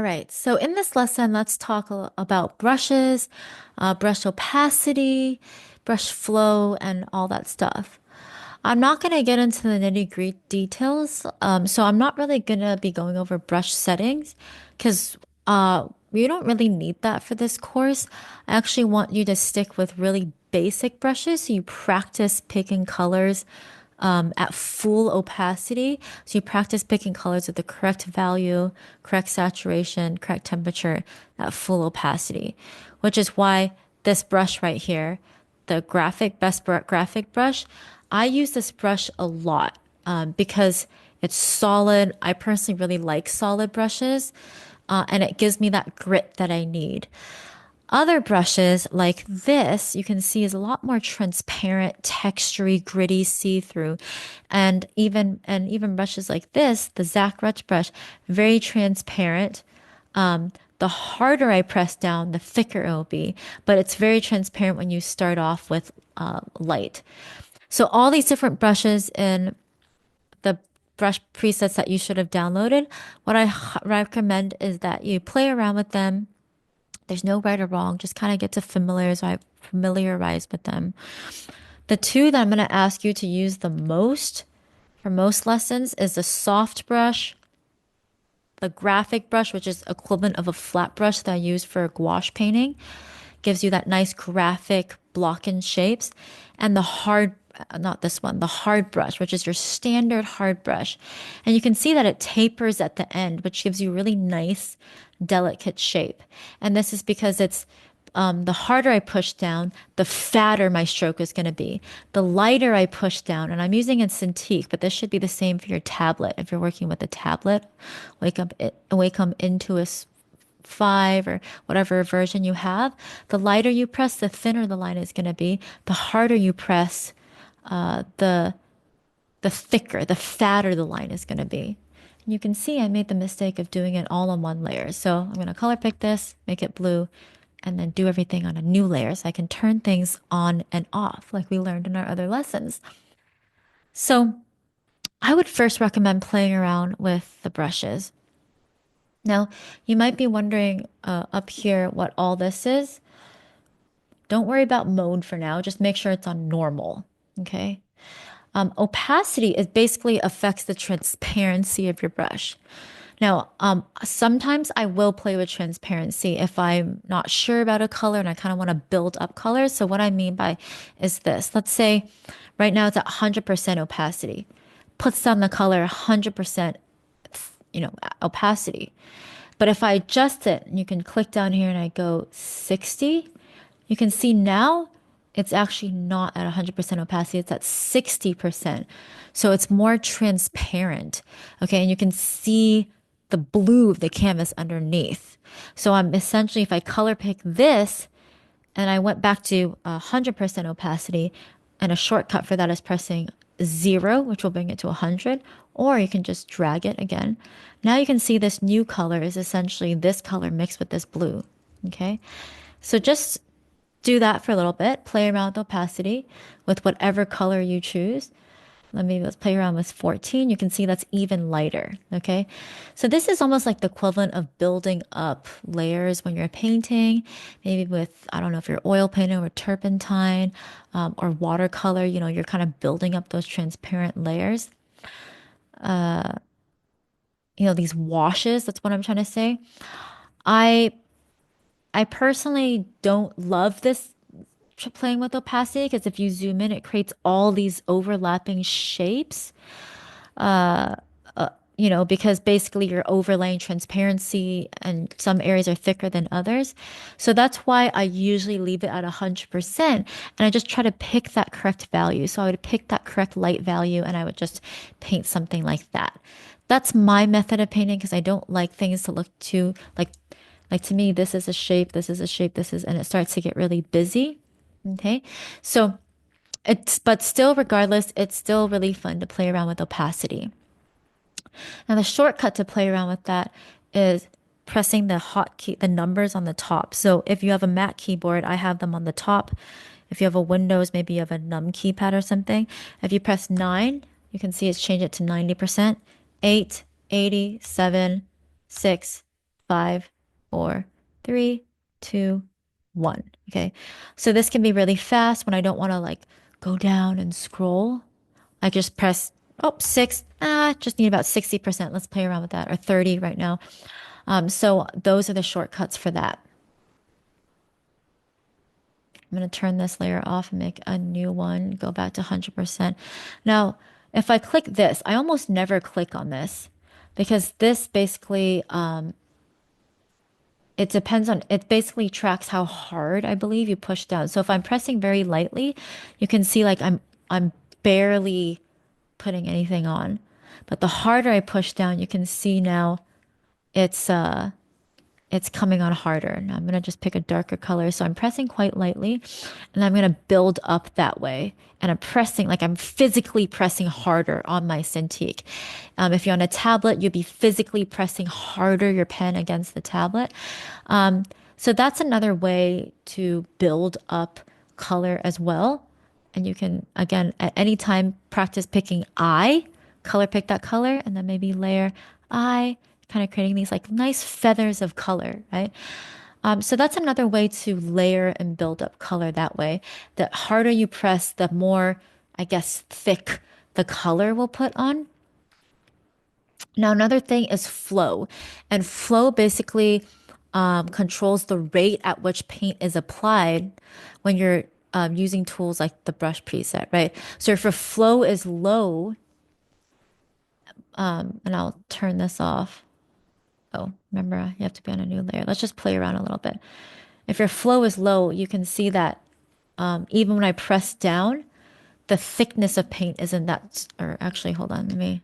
right, so in this lesson, let's talk about brushes, brush opacity, brush flow, and all that stuff. I'm not going to get into the nitty-gritty details, so I'm not really going to be going over brush settings because you don't really need that for this course. I actually want you to stick with really basic brushes so you practice picking colors at full opacity. So you practice picking colors with the correct value, correct saturation, correct temperature at full opacity, which is why this brush right here, the graphic brush, I use this brush a lot because it's solid. I personally really like solid brushes, and it gives me that grit that I need. Other brushes like this, you can see is a lot more transparent, textury, gritty, see-through. And even brushes like this, the Zach Rutch brush, very transparent. The harder I press down, the thicker it will be, but it's very transparent when you start off with light. So all these different brushes in the brush presets that you should have downloaded, what I recommend is that you play around with them. There's no right or wrong. Just kind of get to familiarize with them. The two that I'm going to ask you to use the most for most lessons is the soft brush, the graphic brush, which is equivalent of a flat brush that I use for gouache painting. Gives you that nice graphic block and shapes. And the hard, not this one, the hard brush, which is your standard hard brush. And you can see that it tapers at the end, which gives you really nice, delicate shape. And this is because it's the harder I push down, the fatter my stroke is going to be. The lighter I push down, and I'm using a Cintiq, but this should be the same for your tablet. If you're working with a tablet, Wacom Intuos 5 or whatever version you have, the lighter you press, the thinner the line is going to be. The harder you press, the thicker, the fatter the line is going to be. And you can see I made the mistake of doing it all on one layer. So I'm going to color pick this, make it blue, and then do everything on a new layer so I can turn things on and off like we learned in our other lessons. So I would first recommend playing around with the brushes. Now, you might be wondering up here what all this is. Don't worry about mode for now. Just make sure it's on normal. Okay. Opacity is basically affects the transparency of your brush. Now, sometimes I will play with transparency if I'm not sure about a color and I kind of want to build up colors. So what I mean by is this. Let's say right now it's at 100% opacity. Puts down the color 100%, opacity. But if I adjust it, and you can click down here and I go 60, you can see now it's actually not at 100% opacity, it's at 60%. So it's more transparent. Okay, and you can see the blue of the canvas underneath. So I'm essentially, if I color pick this and I went back to 100% opacity, and a shortcut for that is pressing 0, which will bring it to 100, or you can just drag it again. Now you can see this new color is essentially this color mixed with this blue. Okay, so just do that for a little bit. Play around with opacity with whatever color you choose. Let's play around with 14. You can see that's even lighter. Okay. So this is almost like the equivalent of building up layers when you're painting, maybe with, I don't know if you're oil painting or turpentine, or watercolor, you're kind of building up those transparent layers. These washes, that's what I'm trying to say. I I personally don't love this playing with opacity because if you zoom in, it creates all these overlapping shapes. Because basically you're overlaying transparency and some areas are thicker than others. So that's why I usually leave it at 100% and I just try to pick that correct value. So I would pick that correct light value and I would just paint something like that. That's my method of painting because I don't like things to look too like to me, this is a shape, this is a shape, and it starts to get really busy. Okay. So but still, regardless, it's still really fun to play around with opacity. Now, the shortcut to play around with that is pressing the hotkey, the numbers on the top. So if you have a Mac keyboard, I have them on the top. If you have a Windows, maybe you have a num keypad or something. If you press 9, you can see it's changed it to 90%, 8, 80, 7, 6, Five, four, three, two, one. Okay. So this can be really fast when I don't want to like go down and scroll. I just press, oh, six. Just need about 60%. Let's play around with that, or 30 right now. So those are the shortcuts for that. I'm going to turn this layer off and make a new one, go back to 100%. Now, if I click this, I almost never click on this because this basically, it depends on, it basically tracks how hard I believe you push down. So if I'm pressing very lightly, you can see like I'm barely putting anything on. But the harder I push down, you can see now it's it's coming on harder. Now I'm going to just pick a darker color. So I'm pressing quite lightly and I'm going to build up that way. And I'm pressing, like I'm physically pressing harder on my Cintiq. If you're on a tablet, you'll be physically pressing harder your pen against the tablet. So that's another way to build up color as well. And you can, again, at any time practice picking I, color pick that color, and then maybe layer I, kind of creating these like nice feathers of color, right? So that's another way to layer and build up color that way. The harder you press, the more, I guess, thick the color will put on. Now, another thing is flow. And flow basically controls the rate at which paint is applied when you're using tools like the brush preset, right? So if your flow is low, and I'll turn this off. Oh, remember, you have to be on a new layer. Let's just play around a little bit. If your flow is low, you can see that even when I press down, the thickness of paint isn't that, or actually, hold on,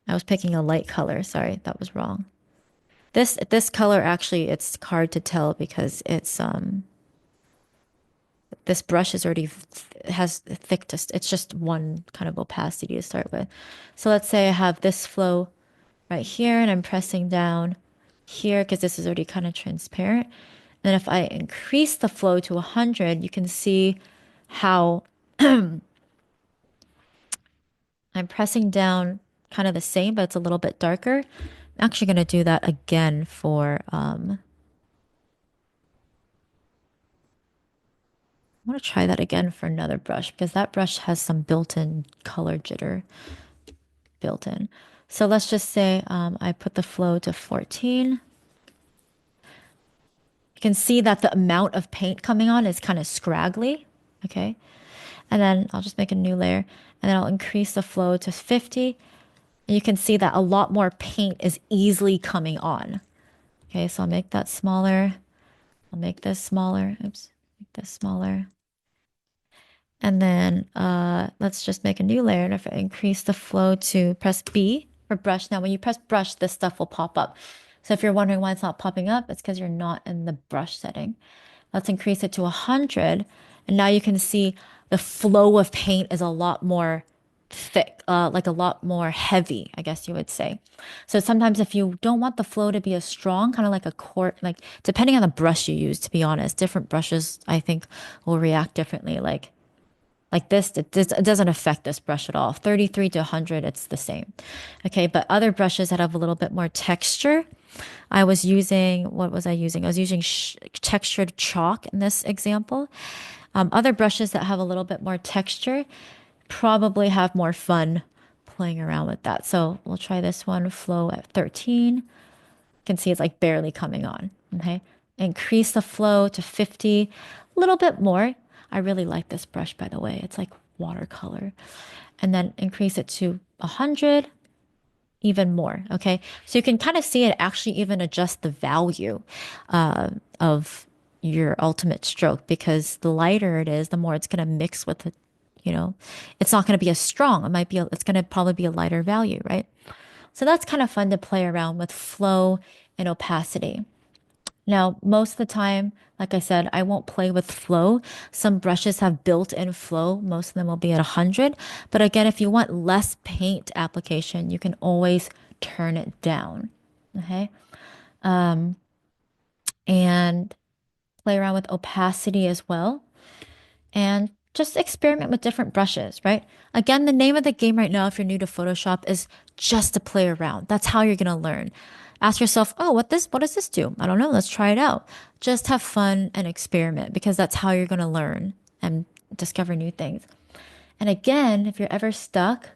I was picking a light color. Sorry, that was wrong. This color actually, it's hard to tell because this brush is already has thick, just it's just one kind of opacity to start with. So let's say I have this flow right here and I'm pressing down here because this is already kind of transparent. And if I increase the flow to 100, you can see how I'm pressing down kind of the same, but it's a little bit darker. I'm actually going to do that again for, I want to try that again for another brush because that brush has some built-in color jitter built in. So let's just say I put the flow to 14. You can see that the amount of paint coming on is kind of scraggly. Okay. And then I'll just make a new layer and then I'll increase the flow to 50. And you can see that a lot more paint is easily coming on. Okay, so I'll make that smaller. I'll make this smaller. Oops, make this smaller. And then let's just make a new layer. And if I increase the flow to press B for brush. Now, when you press brush, this stuff will pop up. So if you're wondering why it's not popping up, it's because you're not in the brush setting. Let's increase it to 100. And now you can see the flow of paint is a lot more thick, like a lot more heavy, I guess you would say. So sometimes if you don't want the flow to be as strong, kind of like a quart, like depending on the brush you use, to be honest, different brushes I think will react differently. Like this, it doesn't affect this brush at all. 33 to 100, it's the same. Okay, but other brushes that have a little bit more texture, I was using, what was I using? I was using textured chalk in this example. Other brushes that have a little bit more texture probably have more fun playing around with that. So we'll try this one, flow at 13. You can see it's like barely coming on. Okay. Increase the flow to 50, a little bit more. I really like this brush, by the way. It's like watercolor. And then increase it to 100, even more. Okay. So you can kind of see it actually even adjust the value of your ultimate stroke because the lighter it is, the more it's going to mix with the, it's not going to be as strong. It might be, it's going to probably be a lighter value, right? So that's kind of fun to play around with flow and opacity. Now, most of the time, like I said, I won't play with flow. Some brushes have built-in flow. Most of them will be at 100. But again, if you want less paint application, you can always turn it down. Okay. And play around with opacity as well. And just experiment with different brushes, right? Again, the name of the game right now, if you're new to Photoshop, is just to play around. That's how you're going to learn. Ask yourself, oh, what does this do? I don't know. Let's try it out. Just have fun and experiment because that's how you're going to learn and discover new things. And again, if you're ever stuck,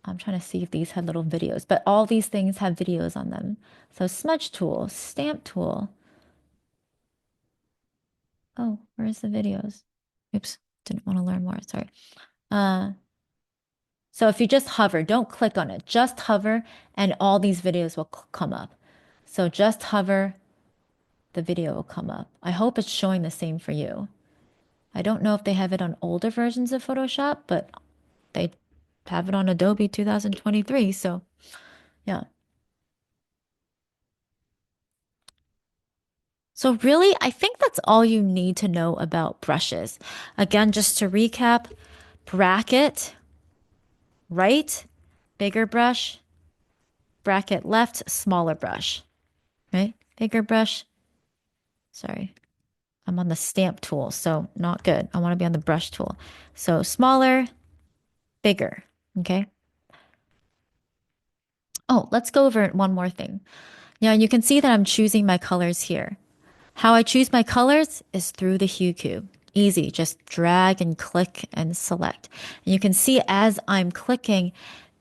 I'm trying to see if these had little videos, but all these things have videos on them. So smudge tool, stamp tool. Oh, where's the videos? Oops, didn't want to learn more. Sorry. Uh, so if you just hover, don't click on it, just hover and all these videos will come up. So just hover, the video will come up. I hope it's showing the same for you. I don't know if they have it on older versions of Photoshop, but they have it on Adobe 2023. So yeah. So really, I think that's all you need to know about brushes. Again, just to recap, bracket, right, bigger brush, bracket left, smaller brush, right? Bigger brush. Sorry, I'm on the stamp tool, so not good. I want to be on the brush tool. So smaller, bigger, okay? Oh, let's go over one more thing. Now you can see that I'm choosing my colors here. How I choose my colors is through the hue cube. Easy, just drag and click and select. And you can see as I'm clicking,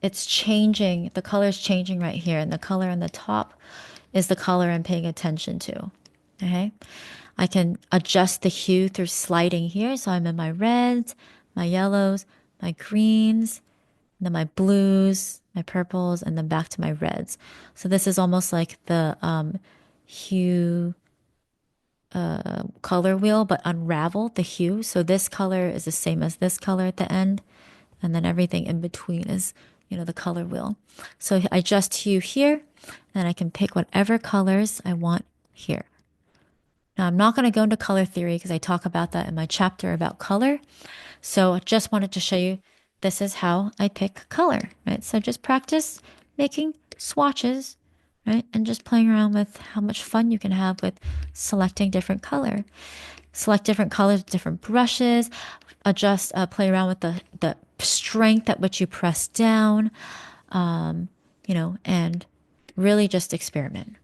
it's changing, the color is changing right here. And the color on the top is the color I'm paying attention to. Okay. I can adjust the hue through sliding here. So I'm in my reds, my yellows, my greens, and then my blues, my purples, and then back to my reds. So this is almost like the hue color wheel, but unravel the hue. So this color is the same as this color at the end. And then everything in between is, the color wheel. So I adjust hue here, and I can pick whatever colors I want here. Now, I'm not going to go into color theory because I talk about that in my chapter about color. So I just wanted to show you this is how I pick color, right? So just practice making swatches, right? And just playing around with how much fun you can have with selecting different color. Select different colors, different brushes, adjust, play around with the strength at which you press down, and really just experiment.